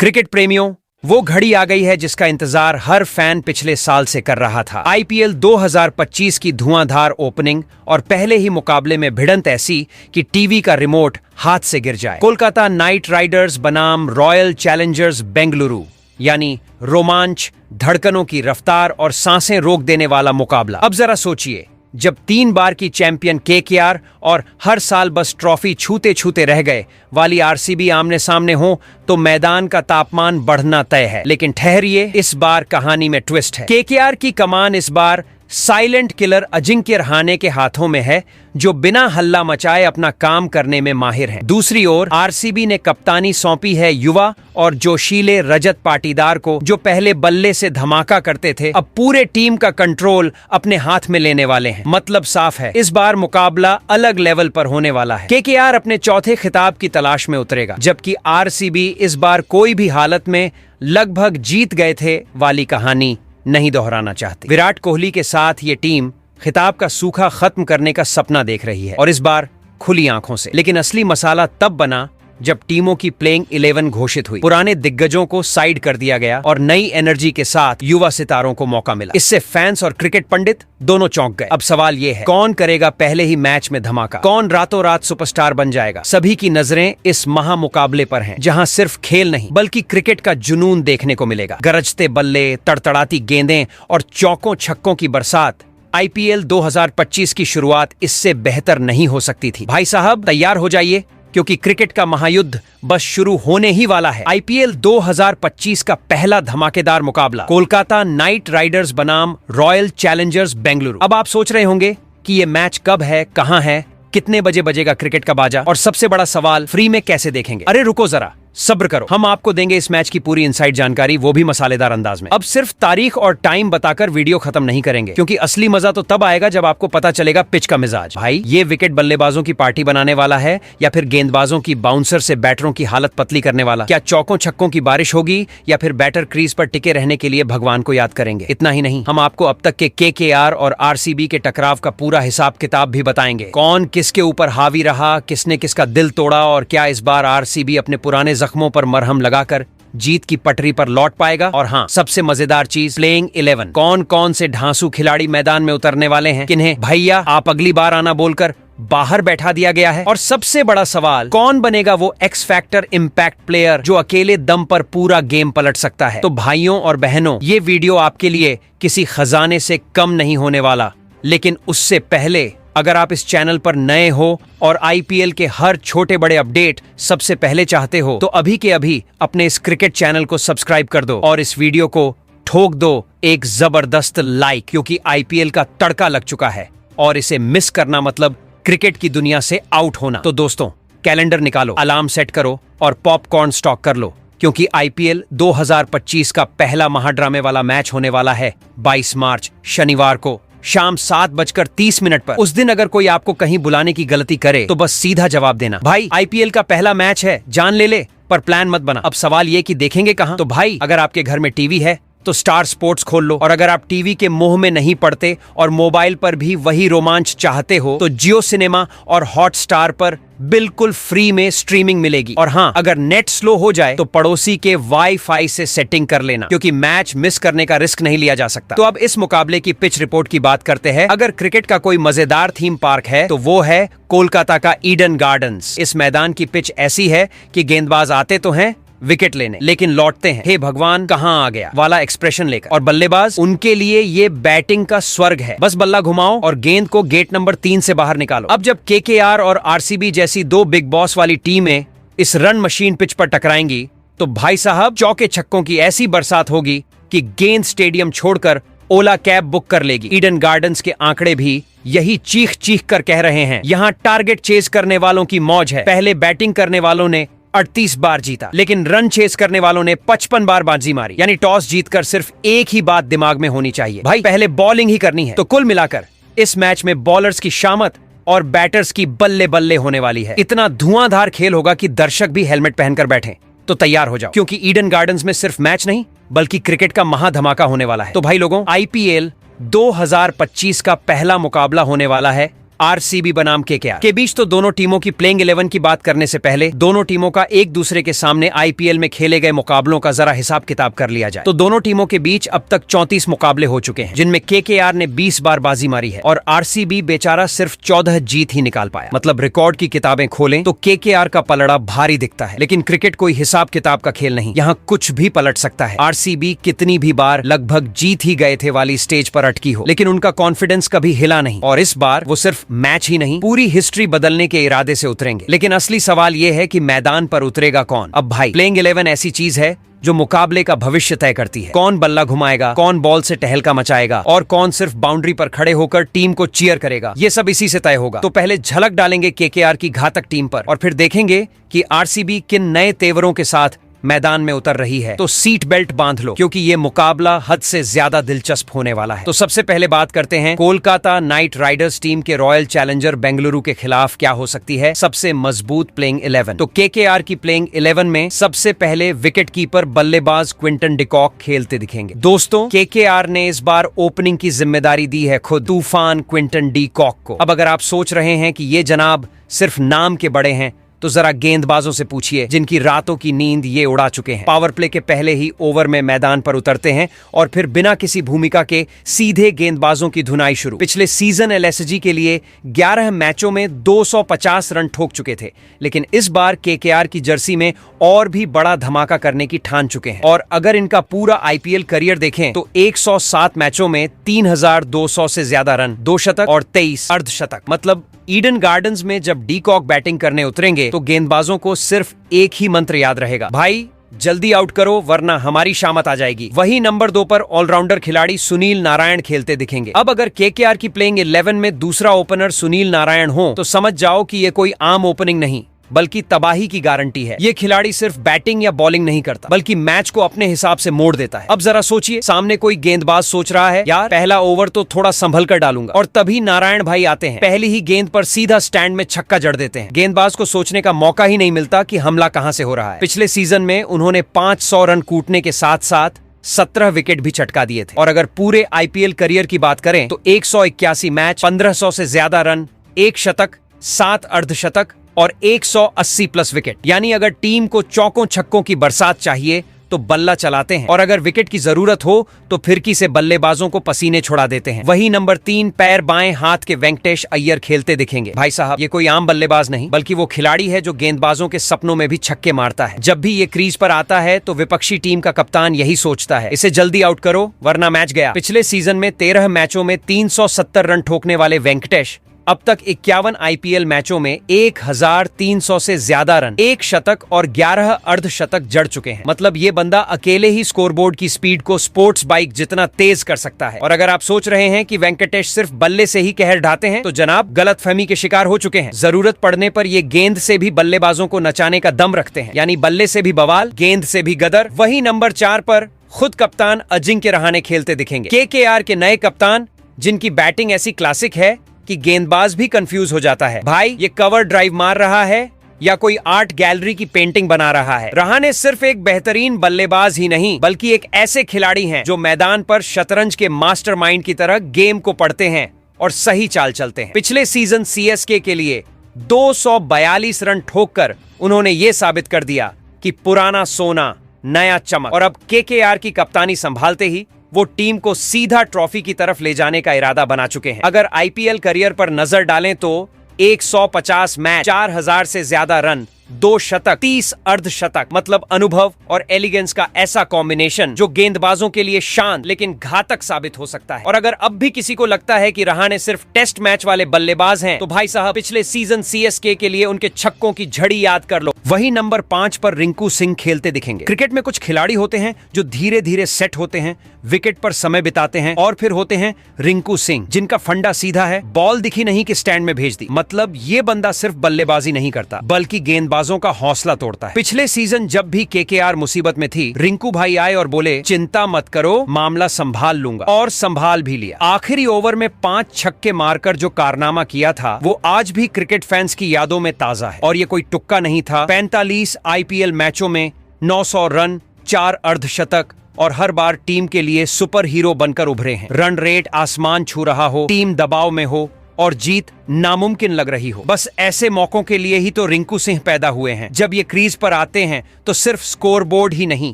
Cricket प्रेमियों, वो घड़ी आ गई है जिसका इंतजार हर फैन पिछले साल से कर रहा था। आईपीएल 2025 की धुआंधार ओपनिंग और पहले ही मुकाबले में भिड़ंत ऐसी कि टीवी का रिमोट हाथ से गिर जाए। कोलकाता नाइट राइडर्स बनाम रॉयल चैलेंजर्स बेंगलुरु, यानी रोमांच, धड़कनों की रफ्तार और सांसें रोक देने वाला मुकाबला। अब जरा सोचिए, जब 3 बार की चैंपियन केकेआर और हर साल बस ट्रॉफी छूते छूते रह गए वाली आरसीबी आमने सामने हो तो मैदान का तापमान बढ़ना तय है। लेकिन ठहरिए, इस बार कहानी में ट्विस्ट है। केकेआर की कमान इस बार साइलेंट किलर अजिंक्य रहाणे के हाथों में है, जो बिना हल्ला मचाए अपना काम करने में माहिर हैं। दूसरी ओर आरसीबी ने कप्तानी सौंपी है युवा और जोशीले रजत पाटीदार को, जो पहले बल्ले से धमाका करते थे, अब पूरे टीम का कंट्रोल अपने हाथ में लेने वाले हैं। मतलब साफ है, इस बार मुकाबला अलग लेवल पर होने वाला है। केकेआर अपने चौथे खिताब की तलाश में उतरेगा, जबकि आरसीबी इस बार कोई भी हालत में लगभग जीत गए थे वाली कहानी नहीं दोहराना चाहती। विराट कोहली के साथ ये टीम खिताब का सूखा खत्म करने का सपना देख रही है, और इस बार खुली आंखों से। लेकिन असली मसाला तब बना जब टीमों की प्लेइंग 11 घोषित हुई। पुराने दिग्गजों को साइड कर दिया गया और नई एनर्जी के साथ युवा सितारों को मौका मिला। इससे फैंस और क्रिकेट पंडित दोनों चौंक गए। अब सवाल ये है, कौन करेगा पहले ही मैच में धमाका? कौन रातों रात सुपरस्टार बन जाएगा? सभी की नजरें इस महा मुकाबले पर हैं, जहां सिर्फ खेल नहीं बल्कि क्रिकेट का जुनून देखने को मिलेगा। गरजते बल्ले, तड़तड़ाती गेंदें और चौकों छक्कों की बरसात। आईपीएल 2025 की शुरुआत इससे बेहतर नहीं हो सकती थी। भाई साहब, तैयार हो जाइए, क्योंकि क्रिकेट का महायुद्ध बस शुरू होने ही वाला है। आईपीएल 2025 का पहला धमाकेदार मुकाबला, कोलकाता नाइट राइडर्स बनाम रॉयल चैलेंजर्स बेंगलुरु। अब आप सोच रहे होंगे कि ये मैच कब है, कहां है, कितने बजे बजेगा क्रिकेट का बाजा, और सबसे बड़ा सवाल, फ्री में कैसे देखेंगे? अरे रुको जरा, सब्र करो, हम आपको देंगे इस मैच की पूरी इनसाइड जानकारी, वो भी मसालेदार अंदाज में। अब सिर्फ तारीख और टाइम बताकर वीडियो खत्म नहीं करेंगे, क्योंकि असली मजा तो तब आएगा जब आपको पता चलेगा पिच का मिजाज। भाई, ये विकेट बल्लेबाजों की पार्टी बनाने वाला है या फिर गेंदबाजों की बाउंसर से बैटरों की हालत पतली करने वाला? क्या चौकों छक्कों की बारिश होगी या फिर बैटर क्रीज पर टिके रहने के लिए भगवान को याद करेंगे? इतना ही नहीं, हम आपको अब तक के केकेआर और आरसीबी के टकराव का पूरा हिसाब किताब भी बताएंगे। कौन किसके ऊपर हावी रहा, किसने किसका दिल तोड़ा, और क्या इस बार आरसीबी अपने पुराने जख्मों पर मरहम लगाकर जीत की पटरी पर लौट पाएगा? और हाँ, सबसे मजेदार चीज, प्लेइंग 11। कौन कौन से ढांसू खिलाड़ी मैदान में उतरने वाले हैं, किन्हें भैया आप अगली बार आना बोलकर बाहर बैठा दिया गया है? और सबसे बड़ा सवाल, कौन बनेगा वो एक्स फैक्टर इम्पैक्ट प्लेयर जो अकेले दम पर पूरा गेम पलट सकता है? तो भाइयों और बहनों, ये वीडियो आपके लिए किसी खजाने से कम नहीं होने वाला। लेकिन उससे पहले, अगर आप इस चैनल पर नए हो और आईपीएल के हर छोटे बड़े अपडेट सबसे पहले चाहते हो, तो अभी के अभी अपने इस क्रिकेट चैनल को सब्सक्राइब कर दो और इस वीडियो को ठोक दो एक जबरदस्त लाइक, क्योंकि आईपीएल का तड़का लग चुका है और इसे मिस करना मतलब क्रिकेट की दुनिया से आउट होना। तो दोस्तों, कैलेंडर निकालो, अलार्म सेट करो और पॉपकॉर्न स्टॉक कर लो, क्योंकि आईपीएल 2025 का पहला महाड्रामे वाला मैच होने वाला है 22 मार्च शनिवार को शाम 7:30 पर। उस दिन अगर कोई आपको कहीं बुलाने की गलती करे तो बस सीधा जवाब देना, भाई आईपीएल का पहला मैच है, जान ले ले, पर प्लान मत बना। अब सवाल ये कि देखेंगे कहां? तो भाई, अगर आपके घर में टीवी है तो स्टार स्पोर्ट्स खोल लो, और अगर आप टीवी के मोह में नहीं पड़ते और मोबाइल पर भी वही रोमांच चाहते हो तो जियो सिनेमा और हॉटस्टार पर बिल्कुल फ्री में स्ट्रीमिंग मिलेगी। और हाँ, अगर नेट स्लो हो जाए तो पड़ोसी के वाईफाई से सेटिंग कर लेना, क्योंकि मैच मिस करने का रिस्क नहीं लिया जा सकता। तो अब इस मुकाबले की पिच रिपोर्ट की बात करते हैं। अगर क्रिकेट का कोई मजेदार थीम पार्क है तो वो है कोलकाता का ईडन गार्डन्स। इस मैदान की पिच ऐसी है कि गेंदबाज आते तो हैं विकेट लेने, लेकिन लौटते हैं हे भगवान कहां आ गया वाला एक्सप्रेशन लेकर, और बल्लेबाज, उनके लिए ये बैटिंग का स्वर्ग है। बस बल्ला घुमाओ और गेंद को गेट नंबर 3 से बाहर निकालो। अब जब केकेआर और आरसीबी जैसी दो बिग बॉस वाली टीमें इस रन मशीन पिच पर टकराएंगी तो भाई साहब, चौके छक्कों की ऐसी बरसात होगी कि गेंद स्टेडियम छोड़कर ओला कैब बुक कर लेगी। ईडन गार्डन्स के आंकड़े भी यही चीख चीख कर कह रहे हैं। यहाँ टारगेट चेज करने वालों की मौज है। पहले बैटिंग करने वालों ने 38 बार जीता, लेकिन रन चेस करने वालों ने 55 बार बाजी मारी। यानी टॉस जीतकर सिर्फ एक ही बात दिमाग में होनी चाहिए, भाई पहले बॉलिंग ही करनी है। तो कुल मिलाकर इस मैच में बॉलर्स की शामत और बैटर्स की बल्ले बल्ले होने वाली है। इतना धुआंधार खेल होगा कि दर्शक भी हेलमेट पहनकर बैठे। तो तैयार हो जाओ, क्योंकि ईडन गार्डन्स में सिर्फ मैच नहीं बल्कि क्रिकेट का महाधमाका होने वाला है। तो भाई लोगों, आईपीएल 2025 का पहला मुकाबला होने वाला है आरसीबी बनाम केकेआर के बीच। तो दोनों टीमों की प्लेइंग 11 की बात करने से पहले दोनों टीमों का एक दूसरे के सामने आईपीएल में खेले गए मुकाबलों का जरा हिसाब किताब कर लिया जाए तो दोनों टीमों के बीच अब तक 34 मुकाबले हो चुके हैं, जिनमें केकेआर ने 20 बार बाजी मारी है और आरसीबी बेचारा सिर्फ 14 जीत ही निकाल पाया। मतलब रिकॉर्ड की किताबें खोलें तो केकेआर का पलड़ा भारी दिखता है, लेकिन क्रिकेट कोई हिसाब किताब का खेल नहीं, यहाँ कुछ भी पलट सकता है। आरसीबी कितनी भी बार लगभग जीत ही गए थे वाली स्टेज पर अटकी हो, लेकिन उनका कॉन्फिडेंस कभी हिला नहीं और इस बार वो सिर्फ मैच ही नहीं पूरी हिस्ट्री बदलने के इरादे से उतरेंगे। लेकिन असली सवाल ये है कि मैदान पर उतरेगा कौन। अब भाई प्लेइंग 11 ऐसी चीज है जो मुकाबले का भविष्य तय करती है। कौन बल्ला घुमाएगा, कौन बॉल से टहलका मचाएगा और कौन सिर्फ बाउंड्री पर खड़े होकर टीम को चीयर करेगा, ये सब इसी से तय होगा। तो पहले झलक डालेंगे केकेआर की घातक टीम पर और फिर देखेंगे कि आरसीबी किन नए तेवरों के साथ मैदान में उतर रही है। तो सीट बेल्ट बांध लो क्योंकि ये मुकाबला हद से ज्यादा दिलचस्प होने वाला है। तो सबसे पहले बात करते हैं कोलकाता नाइट राइडर्स टीम के रॉयल चैलेंजर बेंगलुरु के खिलाफ क्या हो सकती है सबसे मजबूत प्लेइंग 11। तो केकेआर की प्लेइंग 11 में सबसे पहले विकेट कीपर बल्लेबाज क्विंटन डिकॉक खेलते दिखेंगे। दोस्तों केकेआर ने इस बार ओपनिंग की जिम्मेदारी दी है खुद तूफान क्विंटन डिकॉक को। अब अगर आप सोच रहे हैं कि ये जनाब सिर्फ नाम के बड़े हैं तो जरा गेंदबाजों से पूछिए जिनकी रातों की नींद ये उड़ा चुके हैं। पावर प्ले के पहले ही ओवर में मैदान पर उतरते हैं और फिर बिना किसी भूमिका के सीधे गेंदबाजों की धुनाई शुरू। पिछले सीजन एलएसजी के लिए 11 मैचों में 250 रन ठोक चुके थे, लेकिन इस बार केकेआर की जर्सी में और भी बड़ा धमाका करने की ठान चुके हैं। और अगर इनका पूरा आईपीएल करियर देखें तो 107 मैचों में 3200 से ज्यादा रन, 2 शतक और 23 अर्धशतक। मतलब ईडन गार्डन्स में जब डीकॉक बैटिंग करने उतरेंगे तो गेंदबाजों को सिर्फ एक ही मंत्र याद रहेगा, भाई जल्दी आउट करो वरना हमारी शामत आ जाएगी। वही नंबर 2 पर ऑलराउंडर खिलाड़ी सुनील नारायण खेलते दिखेंगे। अब अगर केकेआर की प्लेइंग 11 में दूसरा ओपनर सुनील नारायण हो तो समझ जाओ कि ये कोई आम ओपनिंग नहीं बल्कि तबाही की गारंटी है। ये खिलाड़ी सिर्फ बैटिंग या बॉलिंग नहीं करता बल्कि मैच को अपने हिसाब से मोड़ देता है। अब जरा सोचिए, सामने कोई गेंदबाज सोच रहा है यार पहला ओवर तो थोड़ा संभल कर डालूंगा, और तभी नारायण भाई आते हैं, पहली ही गेंद पर सीधा स्टैंड में छक्का जड़ देते हैं। गेंदबाज को सोचने का मौका ही नहीं मिलता कि हमला कहां से हो रहा है। पिछले सीजन में उन्होंने 500 रन कूटने के साथ साथ 17 विकेट भी चटका दिए थे। और अगर पूरे आईपीएल करियर की बात करें तो 181 मैच, 1500 से ज्यादा रन, 1 शतक, 7 अर्धशतक और 180 प्लस विकेट। यानी अगर टीम को चौकों छक्कों की बरसात चाहिए तो बल्ला चलाते हैं, और अगर विकेट की जरूरत हो तो फिरकी से बल्लेबाजों को पसीने छुड़ा देते हैं। वही नंबर 3 पैर बाएं हाथ के वेंकटेश अय्यर खेलते दिखेंगे। भाई साहब ये कोई आम बल्लेबाज नहीं बल्कि वो खिलाड़ी है जो गेंदबाजों के सपनों में भी छक्के मारता है। जब भी ये क्रीज पर आता है तो विपक्षी टीम का कप्तान यही सोचता है, इसे जल्दी आउट करो वरना मैच गया। पिछले सीजन में 13 मैचों में 370 रन ठोकने वाले वेंकटेश अब तक 51 आईपीएल मैचों में 1300 से ज्यादा रन, 1 शतक और 11 अर्धशतक जड़ चुके हैं। मतलब ये बंदा अकेले ही स्कोरबोर्ड की स्पीड को स्पोर्ट्स बाइक जितना तेज कर सकता है। और अगर आप सोच रहे हैं कि वेंकटेश सिर्फ बल्ले से ही कहर ढाते हैं तो जनाब गलतफहमी के शिकार हो चुके हैं। जरूरत पड़ने पर ये गेंद से भी बल्लेबाजों को नचाने का दम रखते हैं, यानी बल्ले से भी बवाल, गेंद से भी गदर। वही नंबर 4 पर खुद कप्तान अजिंक्य रहाणे खेलते दिखेंगे। केकेआर के नए कप्तान जिनकी बैटिंग ऐसी क्लासिक है कि गेंदबाज भी कंफ्यूज हो जाता है, भाई ये कवर ड्राइव मार रहा है या कोई आर्ट गैलरी की पेंटिंग बना रहा है। रहाणे सिर्फ एक बेहतरीन बल्लेबाज ही नहीं बल्कि एक ऐसे खिलाड़ी हैं जो मैदान पर शतरंज के मास्टरमाइंड की तरह गेम को पढ़ते हैं और सही चाल चलते हैं। पिछले सीजन सीएसके के लिए 242 रन ठोककर उन्होंने ये साबित कर दिया कि पुराना सोना नया चमक। और अब केकेआर की कप्तानी संभालते ही वो टीम को सीधा ट्रॉफी की तरफ ले जाने का इरादा बना चुके हैं। अगर आईपीएल करियर पर नजर डालें तो 150 मैच, 4000 से ज्यादा रन, 2 शतक, 30 अर्धशतक। मतलब अनुभव और एलिगेंस का ऐसा कॉम्बिनेशन जो गेंदबाजों के लिए शांत लेकिन घातक साबित हो सकता है। और अगर अब भी किसी को लगता है कि रहाणे सिर्फ टेस्ट मैच वाले बल्लेबाज हैं तो भाई साहब पिछले सीजन सीएसके के लिए उनके छक्कों की झड़ी याद कर लो। वही नंबर 5 पर रिंकू सिंह खेलते दिखेंगे। क्रिकेट में कुछ खिलाड़ी होते हैं जो धीरे धीरे सेट होते हैं, विकेट पर समय बिताते हैं, और फिर होते हैं रिंकू सिंह जिनका फंडा सीधा है, बॉल दिखी नहीं कि स्टैंड में भेज दी। मतलब ये बंदा सिर्फ बल्लेबाजी नहीं करता बल्कि गेंदबाजों का हौसला तोड़ता है। पिछले सीजन जब भी केकेआर मुसीबत में थी, रिंकू भाई आए और बोले चिंता मत करो मामला संभाल लूंगा, और संभाल भी लिया। आखिरी ओवर में 5 छक्के मारकर जो कारनामा किया था वो आज भी क्रिकेट फैंस की यादों में ताजा है। और ये कोई तुक्का नहीं था। 45 आईपीएल मैचों में 900 रन, 4 अर्धशतक और हर बार टीम के लिए सुपर हीरो बनकर उभरे हैं। रन रेट आसमान छू रहा हो, टीम दबाव में हो, और जीत नामुमकिन लग रही हो। बस ऐसे मौकों के लिए ही तो रिंकू सिंह पैदा हुए हैं। जब ये क्रीज पर आते हैं तो सिर्फ स्कोरबोर्ड ही नहीं,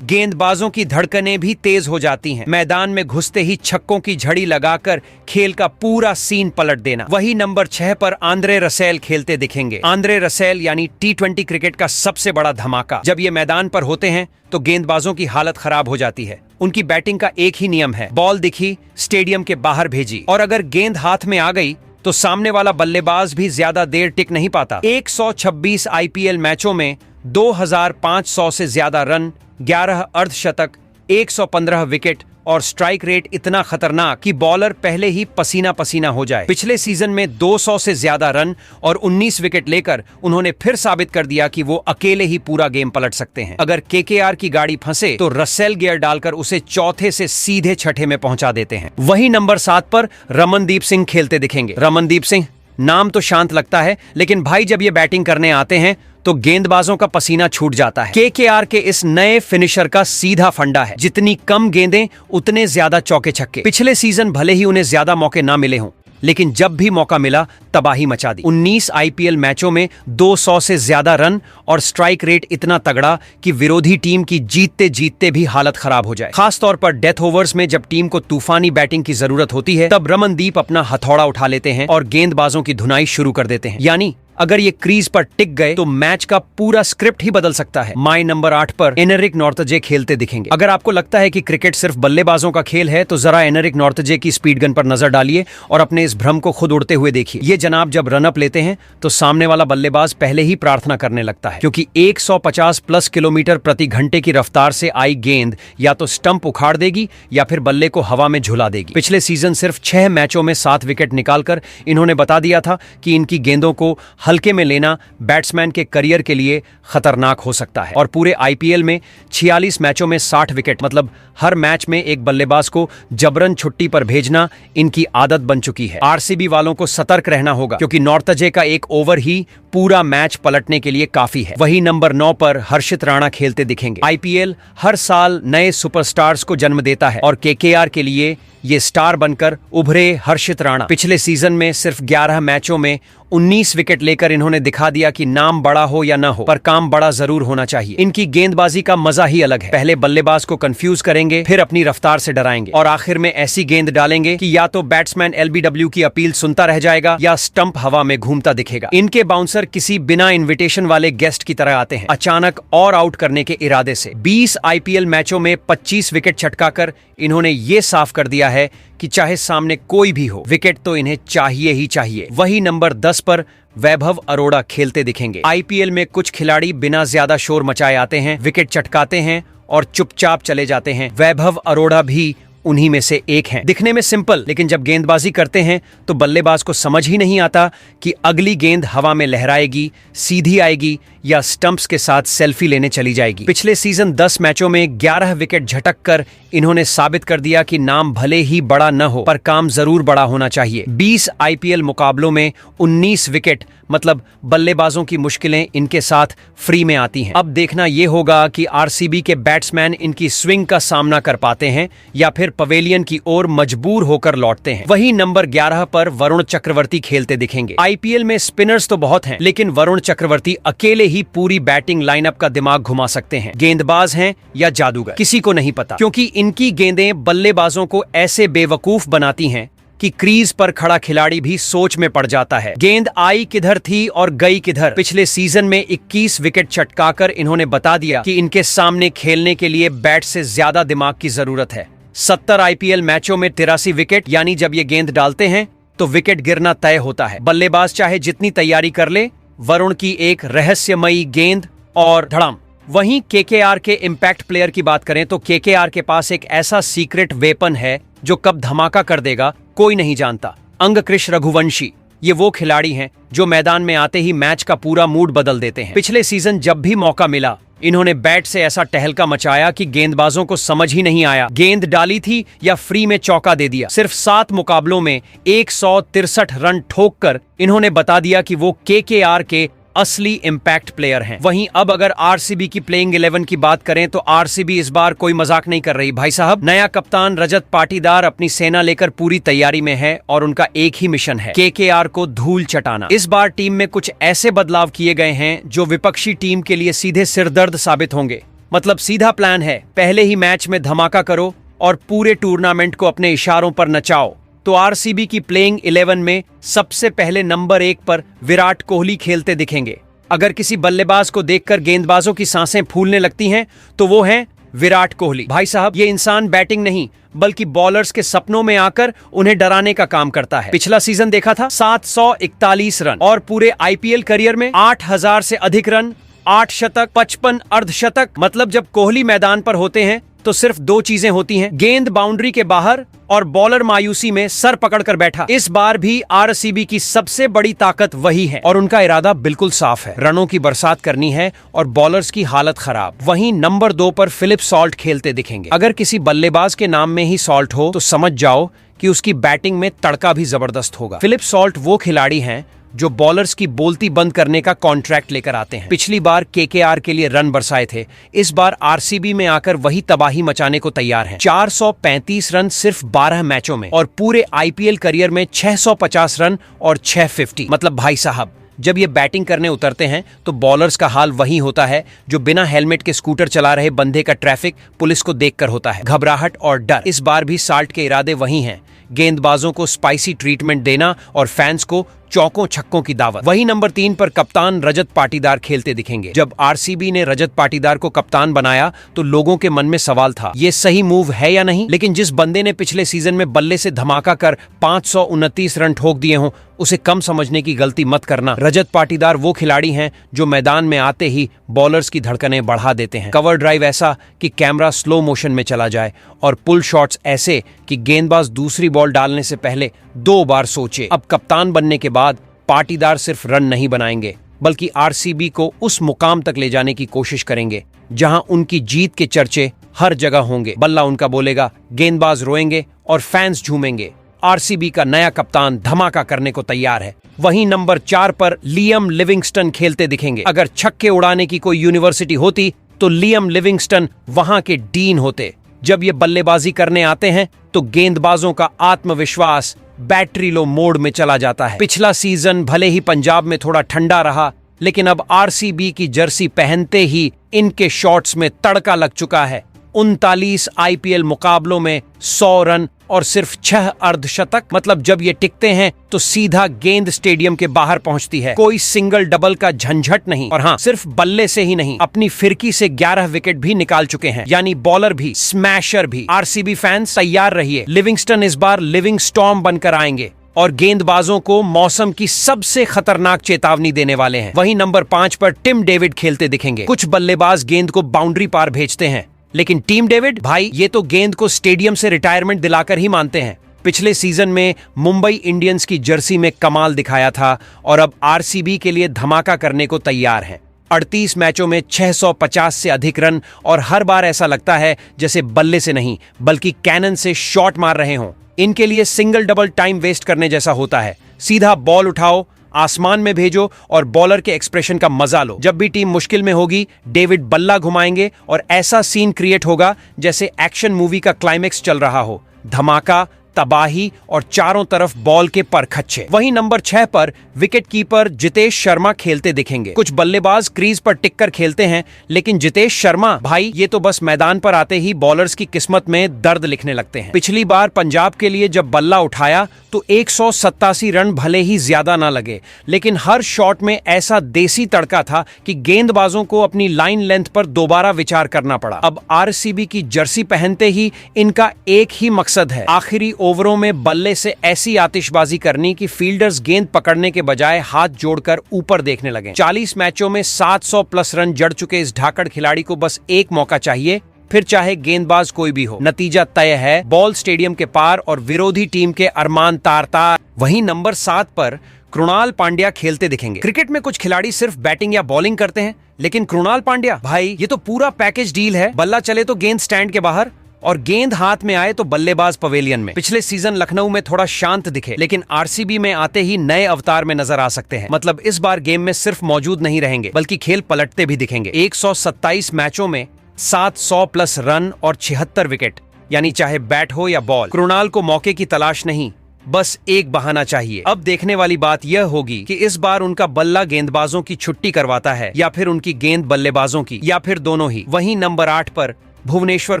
गेंदबाजों की धड़कनें भी तेज हो जाती हैं। मैदान में घुसते ही छक्कों की झड़ी लगाकर खेल का पूरा सीन पलट देना। वही नंबर 6 पर आंद्रे रसेल खेलते दिखेंगे। आंद्रे रसेल यानी T20 क्रिकेट का सबसे बड़ा धमाका। जब ये मैदान पर होते हैं तो गेंदबाजों की हालत खराब हो जाती है। उनकी बैटिंग का एक ही नियम है, बॉल दिखी स्टेडियम के बाहर भेजी, और अगर गेंद हाथ में आ गई तो सामने वाला बल्लेबाज भी ज्यादा देर टिक नहीं पाता। 126 आईपीएल मैचों में 2500 से ज्यादा रन, 11 अर्धशतक, 115 विकेट और स्ट्राइक रेट इतना खतरनाक कि बॉलर पहले ही पसीना पसीना हो जाए। पिछले सीजन में 200 से ज्यादा रन और 19 विकेट लेकर उन्होंने फिर साबित कर दिया कि वो अकेले ही पूरा गेम पलट सकते हैं। अगर केकेआर की गाड़ी फंसे तो रसेल गियर डालकर उसे चौथे से सीधे छठे में पहुंचा देते हैं। वही नंबर 7 पर रमनदीप सिंह खेलते दिखेंगे। रमनदीप सिंह नाम तो शांत लगता है, लेकिन भाई जब ये बैटिंग करने आते हैं तो गेंदबाजों का पसीना छूट जाता है। केकेआर के इस नए फिनिशर का सीधा फंडा है, जितनी कम गेंदें उतने ज्यादा चौके छक्के। पिछले सीजन भले ही उन्हें ज्यादा मौके ना मिले हों, लेकिन जब भी मौका मिला तबाही मचा दी। 19 आईपीएल मैचों में 200 से ज्यादा रन और स्ट्राइक रेट इतना तगड़ा कि विरोधी टीम की जीतते जीतते भी हालत खराब हो जाए। खास तौर पर डेथ ओवर्स में जब टीम को तूफानी बैटिंग की जरूरत होती है, तब रमनदीप अपना हथौड़ा उठा लेते हैं और गेंदबाजों की धुनाई शुरू कर देते हैं। यानी अगर ये क्रीज पर टिक गए तो मैच का पूरा स्क्रिप्ट ही बदल सकता है। माई नंबर 8 पर एनरिक नॉर्थजे खेलते दिखेंगे। अगर आपको लगता है कि क्रिकेट सिर्फ बल्लेबाजों का खेल है तो जरा एनरिक नॉर्थजे की स्पीड गन पर नजर डालिए और अपने इस भ्रम को खुद उड़ते हुए देखिए। ये जनाब जब रनअप लेते हैं तो सामने वाला बल्लेबाज पहले ही प्रार्थना करने लगता है, क्योंकि 150 प्लस किलोमीटर प्रति घंटे की रफ्तार से आई गेंद या तो स्टंप उखाड़ देगी या फिर बल्ले को हवा में झुला देगी। पिछले सीजन सिर्फ 6 मैचों में 7 विकेट निकालकर इन्होंने बता दिया था कि इनकी गेंदों को हल्के में लेना बैट्समैन के करियर के लिए खतरनाक हो सकता है। और पूरे आईपीएल में 46 मैचों में 60 विकेट, मतलब हर मैच में एक बल्लेबाज को जबरन छुट्टी पर भेजना इनकी आदत बन चुकी है। आरसीबी वालों को सतर्क रहना होगा, क्योंकि नॉर्थजे का एक ओवर ही पूरा मैच पलटने के लिए काफी है। वही नंबर 9 पर हर्षित राणा खेलते दिखेंगे। आईपीएल हर साल नए सुपरस्टार्स को जन्म देता है और केकेआर के लिए ये स्टार बनकर उभरे हर्षित राणा पिछले सीजन में सिर्फ 11 मैचों में 19 विकेट लेकर इन्होंने दिखा दिया कि नाम बड़ा हो या ना हो, पर काम बड़ा जरूर होना चाहिए। इनकी गेंदबाजी का मजा ही अलग है। पहले बल्लेबाज को कंफ्यूज करेंगे, फिर अपनी रफ्तार से डराएंगे और आखिर में ऐसी गेंद डालेंगे कि या तो बैट्समैन एलबीडब्ल्यू की अपील सुनता रह जाएगा या स्टंप हवा में घूमता दिखेगा। इनके बाउंसर किसी बिना इन्विटेशन वाले गेस्ट की तरह आते हैं, अचानक और आउट करने के इरादे से। 20 आईपीएल मैचों में 25 विकेट छटकाकर इन्होंने ये साफ कर दिया है कि चाहे सामने कोई भी हो, विकेट तो इन्हें चाहिए ही चाहिए। वही नंबर 10 पर वैभव अरोड़ा खेलते दिखेंगे। आईपीएल में कुछ खिलाड़ी बिना ज्यादा शोर मचाए आते हैं, विकेट चटकाते हैं और चुपचाप चले जाते हैं। वैभव अरोड़ा भी उन्हीं में से एक हैं। दिखने में सिंपल, लेकिन जब गेंदबाजी करते हैं तो बल्लेबाज को समझ ही नहीं आता कि अगली गेंद हवा में लहराएगी, सीधी आएगी या स्टंप्स के साथ सेल्फी लेने चली जाएगी। पिछले सीजन 10 मैचों में 11 विकेट झटक कर इन्होंने साबित कर दिया कि नाम भले ही बड़ा न हो, पर काम जरूर बड़ा होना चाहिए। 20 आईपीएल मुकाबलों में 19 विकेट, मतलब बल्लेबाजों की मुश्किलें इनके साथ फ्री में आती हैं। अब देखना यह होगा कि आरसीबी के बैट्समैन इनकी स्विंग का सामना कर पाते हैं या फिर पवेलियन की ओर मजबूर होकर लौटते हैं। वही नंबर 11 पर वरुण चक्रवर्ती खेलते दिखेंगे। आईपीएल में स्पिनर्स तो बहुत हैं, लेकिन वरुण चक्रवर्ती अकेले ही पूरी बैटिंग लाइनअप का दिमाग घुमा सकते हैं। गेंदबाज हैं या जादूगर, किसी को नहीं पता, क्योंकि इनकी गेंदें बल्लेबाजों को ऐसे बेवकूफ बनाती हैं कि क्रीज पर खड़ा खिलाड़ी भी सोच में पड़ जाता है, गेंद आई किधर थी और गई किधर। पिछले सीजन में 21 विकेट चटकाकर इन्होंने बता दिया कि इनके सामने खेलने के लिए बैट से ज्यादा दिमाग की जरूरत है। 70 आईपीएल मैचों में 83 विकेट, यानी जब ये गेंद डालते हैं तो विकेट गिरना तय होता है। बल्लेबाज चाहे जितनी तैयारी कर ले, वरुण की एक रहस्यमयी गेंद और धड़ाम। वहीं केकेआर के इम्पैक्ट प्लेयर की बात करें तो केकेआर के पास एक ऐसा सीक्रेट वेपन है जो कब धमाका कर देगा कोई नहीं जानता। अंगकृष रघुवंशी, ये वो खिलाड़ी हैं जो मैदान में आते ही मैच का पूरा मूड बदल देते हैं। पिछले सीजन जब भी मौका मिला, इन्होंने बैट से ऐसा टहलका मचाया कि गेंदबाजों को समझ ही नहीं आया गेंद डाली थी या फ्री में चौका दे दिया। सिर्फ 7 मुकाबलों में 163 रन ठोक कर इन्होंने बता दिया कि वो केकेआर के असली इंपैक्ट प्लेयर हैं। वहीं अब अगर आरसीबी की प्लेइंग 11 की बात करें तो आरसीबी इस बार कोई मजाक नहीं कर रही भाई साहब। नया कप्तान रजत पाटीदार अपनी सेना लेकर पूरी तैयारी में है और उनका एक ही मिशन है, केकेआर को धूल चटाना। इस बार टीम में कुछ ऐसे बदलाव किए गए हैं जो विपक्षी टीम के लिए सीधे सिरदर्द साबित होंगे। मतलब सीधा प्लान है, पहले ही मैच में धमाका करो और पूरे टूर्नामेंट को अपने इशारों पर नचाओ। तो आरसीबी की प्लेइंग 11 में सबसे पहले नंबर 1 पर विराट कोहली खेलते दिखेंगे। अगर किसी बल्लेबाज को देखकर गेंदबाजों की सांसें फूलने लगती हैं तो वो हैं विराट कोहली। भाई साहब, ये इंसान बैटिंग नहीं बल्कि बॉलर्स के सपनों में आकर उन्हें डराने का काम करता है। पिछला सीजन देखा था 741 रन और पूरे आईपीएल करियर में 8000 से अधिक रन, 8 शतक, 55 अर्धशतक। मतलब जब कोहली मैदान पर होते हैं तो सिर्फ 2 चीजें होती हैं, गेंद बाउंड्री के बाहर और बॉलर मायूसी में सर पकड़कर बैठा। इस बार भी आरसीबी की सबसे बड़ी ताकत वही है और उनका इरादा बिल्कुल साफ है, रनों की बरसात करनी है और बॉलर्स की हालत खराब। वहीं नंबर 2 पर फिलिप सॉल्ट खेलते दिखेंगे। अगर किसी बल्लेबाज के नाम में ही सॉल्ट हो तो समझ जाओ कि उसकी बैटिंग में तड़का भी जबरदस्त होगा। फिलिप सॉल्ट वो खिलाड़ी हैं जो बॉलर्स की बोलती बंद करने का कॉन्ट्रैक्ट लेकर आते हैं। पिछली बार केकेआर के लिए रन बरसाए थे, इस बार आरसीबी में आकर वही तबाही मचाने को तैयार हैं। 435 रन सिर्फ 12 मैचों में और पूरे आईपीएल करियर में 650 रन और 650। मतलब भाई साहब, जब ये बैटिंग करने उतरते हैं तो बॉलर्स का हाल वही होता है जो बिना हेलमेट के स्कूटर चला रहे बंदे का ट्रैफिक पुलिस को देखकर होता है, घबराहट और डर। इस बार भी साल्ट के इरादे वही हैं, गेंदबाजों को स्पाइसी ट्रीटमेंट देना और फैंस को चौकों छक्कों की दावत। वही नंबर 3 पर कप्तान रजत पाटीदार खेलते दिखेंगे। जब आरसीबी ने रजत पाटीदार को कप्तान बनाया तो लोगों के मन में सवाल था, ये सही मूव है या नहीं। लेकिन जिस बंदे ने पिछले सीजन में बल्ले से धमाका कर 529 रन ठोक दिए हों, उसे कम समझने की गलती मत करना। रजत पाटीदार वो खिलाड़ी हैं जो मैदान में आते ही बॉलर्स की धड़कनें बढ़ा देते हैं। कवर ड्राइव ऐसा कि कैमरा स्लो मोशन में चला जाए और पुल शॉट्स ऐसे कि गेंदबाज दूसरी बॉल डालने से पहले 2 बार सोचे। अब कप्तान बनने के बाद पाटीदार सिर्फ रन नहीं बनाएंगे बल्कि आरसीबी को उस मुकाम तक ले जाने की कोशिश करेंगे जहां उनकी जीत के चर्चे हर जगह होंगे। बल्ला उनका बोलेगा, गेंदबाज रोएंगे और फैंस झूमेंगे। आरसीबी का नया कप्तान धमाका करने को तैयार है। वहीं नंबर 4 पर लियम लिविंगस्टन खेलते दिखेंगे। अगर छक्के उड़ाने की कोई यूनिवर्सिटी होती तो लियम लिविंगस्टन वहां के डीन होते। जब ये बल्लेबाजी करने आते हैं तो गेंदबाजों का आत्मविश्वास बैटरी लो मोड में चला जाता है। पिछला सीजन भले ही पंजाब में थोड़ा ठंडा रहा, लेकिन अब आरसीबी की जर्सी पहनते ही इनके शॉट्स में तड़का लग चुका है। 39 आईपीएल मुकाबलों में 100 रन और सिर्फ 6 अर्धशतक। मतलब जब ये टिकते हैं तो सीधा गेंद स्टेडियम के बाहर पहुंचती है। कोई सिंगल डबल का झंझट नहीं। और हाँ, सिर्फ बल्ले से ही नहीं, अपनी फिरकी से 11 विकेट भी निकाल चुके हैं, यानी बॉलर भी, स्मैशर भी। आरसीबी फैंस तैयार रहिए, लिविंगस्टन इस बार लिविंग स्टॉर्म बनकर आएंगे और गेंदबाजों को मौसम की सबसे खतरनाक चेतावनी देने वाले हैं। वहीं नंबर 5 पर टिम डेविड खेलते दिखेंगे। कुछ बल्लेबाज गेंद को बाउंड्री पार भेजते हैं, लेकिन टीम डेविड भाई, ये तो गेंद को स्टेडियम से रिटायरमेंट दिलाकर ही मानते हैं। पिछले सीजन में मुंबई इंडियंस की जर्सी में कमाल दिखाया था और अब आरसीबी के लिए धमाका करने को तैयार हैं। 38 मैचों में 650 से अधिक रन और हर बार ऐसा लगता है जैसे बल्ले से नहीं बल्कि कैनन से शॉट मार रहे हों। इनके लिए सिंगल डबल टाइम वेस्ट करने जैसा होता है। सीधा बॉल उठाओ, आसमान में भेजो और बॉलर के एक्सप्रेशन का मजा लो। जब भी टीम मुश्किल में होगी, डेविड बल्ला घुमाएंगे और ऐसा सीन क्रिएट होगा जैसे एक्शन मूवी का क्लाइमेक्स चल रहा हो। धमाका, तबाही और चारों तरफ बॉल के परखच्चे। वहीं नंबर 6 पर विकेट कीपर जितेश शर्मा खेलते दिखेंगे। कुछ बल्लेबाज क्रीज पर टिककर खेलते हैं, लेकिन जितेश शर्मा भाई, ये तो बस मैदान पर आते ही बॉलर्स की किस्मत में दर्द लिखने लगते हैं। पिछली बार पंजाब के लिए जब बल्ला उठाया तो 187 रन भले ही ज्यादा ना लगे, लेकिन हर शॉट में ऐसा देसी तड़का था कि गेंदबाजों को अपनी लाइन लेंथ पर दोबारा विचार करना पड़ा। अब आरसीबी की जर्सी पहनते ही इनका एक ही मकसद है, आखिरी ओवरों में बल्ले से ऐसी आतिशबाजी करनी कि फील्डर्स गेंद पकड़ने के बजाय हाथ जोड़कर ऊपर देखने लगे। 40 मैचों में 700 प्लस रन जड़ चुके इस ढाकड़ खिलाड़ी को बस एक मौका चाहिए, फिर चाहे गेंदबाज कोई भी हो, नतीजा तय है। बॉल स्टेडियम के पार और विरोधी टीम के अरमान तार-तार। वहीं नंबर 7 पर कृणाल पांड्या खेलते दिखेंगे। क्रिकेट में कुछ खिलाड़ी सिर्फ बैटिंग या बॉलिंग करते हैं, लेकिन कृणाल पांड्या भाई, ये तो पूरा पैकेज डील है। बल्ला चले तो गेंद स्टैंड के बाहर, और गेंद हाथ में आए तो बल्लेबाज पवेलियन में। पिछले सीजन लखनऊ में थोड़ा शांत दिखे, लेकिन आरसीबी में आते ही नए अवतार में नजर आ सकते हैं। मतलब इस बार गेम में सिर्फ मौजूद नहीं रहेंगे, बल्कि खेल पलटते भी दिखेंगे। 127 मैचों में 700 प्लस रन और 76 विकेट, यानी चाहे बैट हो या बॉल। कृणाल को मौके की तलाश नहीं, बस एक बहाना चाहिए। अब देखने वाली बात यह होगी कि इस बार उनका बल्ला गेंदबाजों की छुट्टी करवाता है या फिर उनकी गेंद बल्लेबाजों की, या फिर दोनों ही। वहीं नंबर 8 पर भुवनेश्वर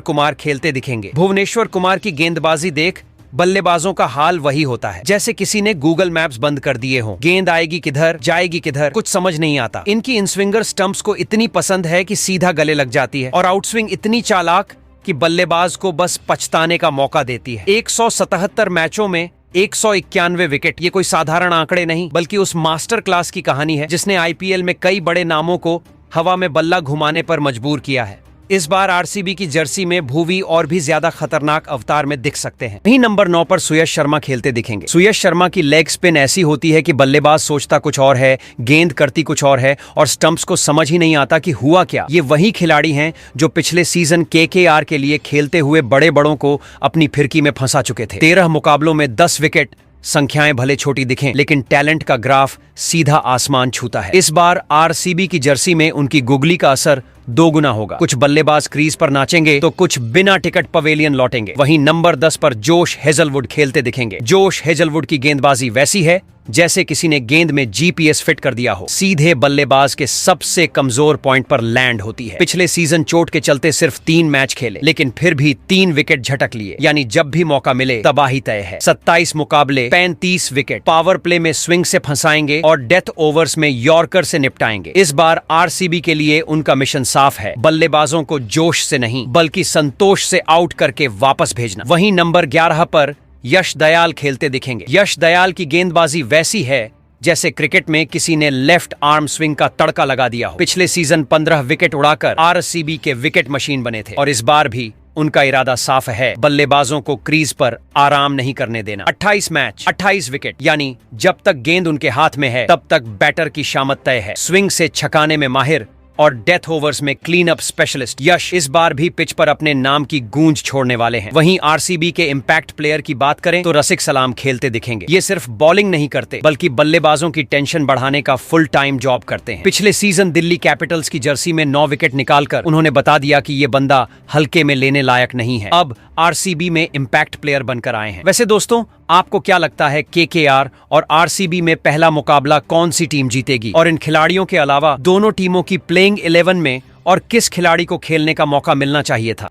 कुमार खेलते दिखेंगे। भुवनेश्वर कुमार की गेंदबाजी देख बल्लेबाजों का हाल वही होता है जैसे किसी ने गूगल मैप्स बंद कर दिए हों। गेंद आएगी किधर, जाएगी किधर, कुछ समझ नहीं आता। इनकी इनस्विंगर स्टंप्स को इतनी पसंद है कि सीधा गले लग जाती है, और आउटस्विंग इतनी चालाक कि बल्लेबाज को बस पछताने का मौका देती है। 177 मैचों में 191 विकेट, ये कोई साधारण आंकड़े नहीं, बल्कि उस मास्टर क्लास की कहानी है जिसने आईपीएल में कई बड़े नामों को हवा में बल्ला घुमाने पर मजबूर किया है। इस बार आरसीबी की जर्सी में भुवी और भी ज्यादा खतरनाक अवतार में दिख सकते हैं। वहीं नंबर 9 पर सुयश शर्मा खेलते दिखेंगे। सुयश शर्मा की लेग स्पिन ऐसी होती है कि बल्लेबाज सोचता कुछ और है, गेंद करती कुछ और है, और स्टंप्स को समझ ही नहीं आता कि हुआ क्या। ये वही खिलाड़ी हैं जो पिछले सीजन केकेआर के लिए खेलते हुए बड़े बड़ों को अपनी फिरकी में फंसा चुके थे। 13 मुकाबलों में 10 विकेट। संख्याएं भले छोटी दिखें, लेकिन टैलेंट का ग्राफ सीधा आसमान छूता है। इस बार आरसीबी की जर्सी में उनकी गुगली का असर दोगुना होगा। कुछ बल्लेबाज क्रीज पर नाचेंगे तो कुछ बिना टिकट पवेलियन लौटेंगे। वहीं नंबर 10 पर जोश हेजलवुड खेलते दिखेंगे। जोश हेजलवुड की गेंदबाजी वैसी है जैसे किसी ने गेंद में जीपीएस फिट कर दिया हो। सीधे बल्लेबाज के सबसे कमजोर पॉइंट पर लैंड होती है। पिछले सीजन चोट के चलते सिर्फ 3 मैच खेले, लेकिन फिर भी 3 विकेट झटक लिए, यानी जब भी मौका मिले तबाही तय है। 27 मुकाबले, 35 विकेट। पावर प्ले में स्विंग से फंसाएंगे और डेथ ओवर्स में यॉर्कर से निपटाएंगे। इस बार आरसीबी के लिए उनका मिशन साफ है, बल्लेबाजों को जोश से नहीं बल्कि संतोष से आउट करके वापस भेजना। वहीं नंबर 11 पर यश दयाल खेलते दिखेंगे। यश दयाल की गेंदबाजी वैसी है जैसे क्रिकेट में किसी ने लेफ्ट आर्म स्विंग का तड़का लगा दिया हो। पिछले सीजन 15 विकेट उड़ाकर आरसीबी के विकेट मशीन बने थे, और इस बार भी उनका इरादा साफ है, बल्लेबाजों को क्रीज पर आराम नहीं करने देना। 28 मैच, 28 विकेट, यानी जब तक गेंद उनके हाथ में है तब तक बैटर की शामत तय है। स्विंग से छकाने में माहिर और डेथ ओवर्स में क्लीन अप स्पेशलिस्ट यश इस बार भी पिच पर अपने नाम की गूंज छोड़ने वाले हैं। वहीं आरसीबी के इंपैक्ट प्लेयर की बात करें तो रसिक सलाम खेलते दिखेंगे। ये सिर्फ बॉलिंग नहीं करते, बल्कि बल्लेबाजों की टेंशन बढ़ाने का फुल टाइम जॉब करते हैं। पिछले सीजन दिल्ली कैपिटल्स की जर्सी में 9 विकेट निकालकर उन्होंने बता दिया कि ये बंदा हल्के में लेने लायक नहीं है। अब आरसीबी में इंपैक्ट प्लेयर बनकर आए हैं। वैसे दोस्तों, आपको क्या लगता है केकेआर और आरसीबी में पहला मुकाबला कौन सी टीम जीतेगी? और इन खिलाड़ियों के अलावा दोनों टीमों की प्लेइंग 11 में और किस खिलाड़ी को खेलने का मौका मिलना चाहिए था?